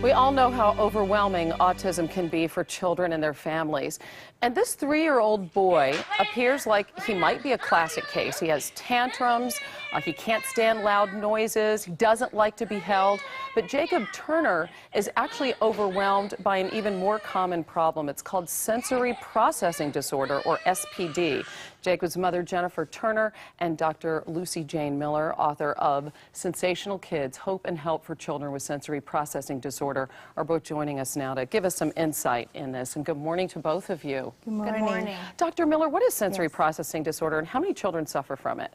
We all know how overwhelming autism can be for children and their families. And this 3-year-old boy appears like he might be a classic case. He has tantrums, he can't stand loud noises, he doesn't like to be held. But Jacob Turner is actually overwhelmed by an even more common problem. It's called sensory processing disorder, or SPD. Jacob's mother, Jennifer Turner, and Dr. Lucy Jane Miller, author of Sensational Kids, Hope and Help for Children with Sensory Processing Disorder, are both joining us now to give us some insight in this. And good morning to both of you. Good morning. Good morning. Dr. Miller, what is sensory processing disorder, and how many children suffer from it?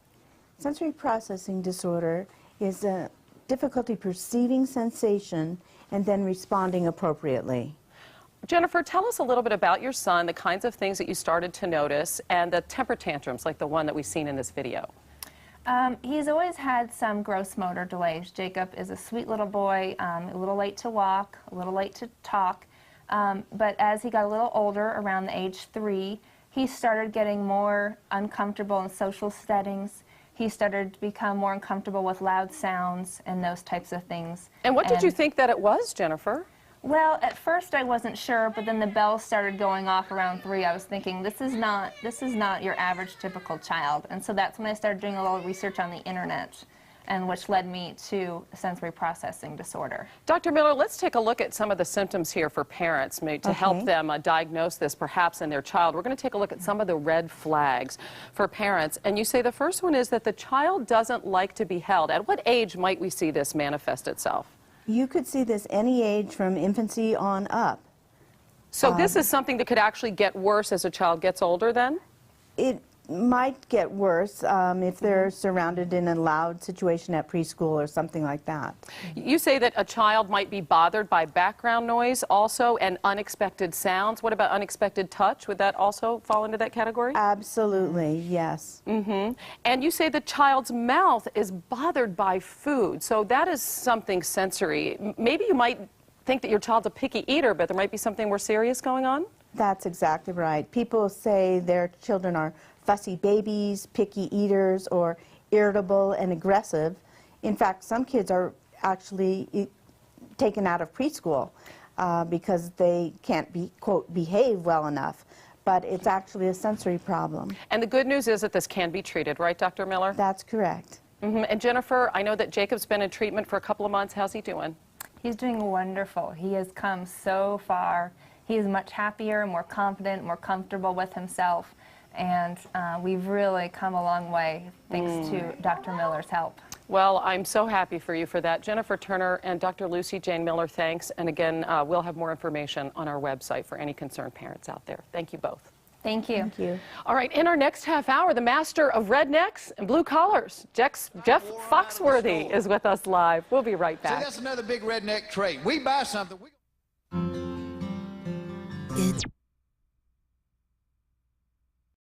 Sensory processing disorder is a difficulty perceiving sensation and then responding appropriately. Jennifer, tell us a little bit about your son, the kinds of things that you started to notice, and the temper tantrums like the one that we've seen in this video. He's always had some gross motor delays. Jacob is a sweet little boy, a little late to walk, a little late to talk, but as he got a little older, around the age 3, he started getting more uncomfortable in social settings. He started to become more uncomfortable with loud sounds and those types of things. And what did you think that it was, Jennifer? Well, at first I wasn't sure, but then the bells started going off around 3. I was thinking, this is not your average typical child. And so that's when I started doing a little research on the internet, and which led me to sensory processing disorder. Dr. Miller, let's take a look at some of the symptoms here for parents, maybe to help them diagnose this perhaps in their child. We're going to take a look at some of the red flags for parents. And you say the first one is that the child doesn't like to be held. At what age might we see this manifest itself? You could see this any age from infancy on up. So this is something that could actually get worse as a child gets older then? It might get worse if they're surrounded in a loud situation at preschool or something like that. You say that a child might be bothered by background noise also and unexpected sounds. What about unexpected touch? Would that also fall into that category? Absolutely, yes. And you say the child's mouth is bothered by food. So that is something sensory. Maybe you might think that your child's a picky eater, but there might be something more serious going on? That's exactly right. People say their children are fussy babies, picky eaters, or irritable and aggressive. In fact, some kids are actually taken out of preschool because they can't quote, behave well enough. But it's actually a sensory problem. And the good news is that this can be treated, right, Dr. Miller? That's correct. And Jennifer, I know that Jacob's been in treatment for a couple of months. How's he doing? He's doing wonderful. He has come so far. He is much happier, more confident, more comfortable with himself. And we've really come a long way thanks to Dr. Miller's help. Well, I'm so happy for you for that. Jennifer Turner and Dr. Lucy Jane Miller, thanks. And again, we'll have more information on our website for any concerned parents out there. Thank you both. Thank you. Thank you. All right, in our next half hour, the master of rednecks and blue collars, Jeff Foxworthy, is with us live. We'll be right back. See, that's another big redneck trait. We buy something.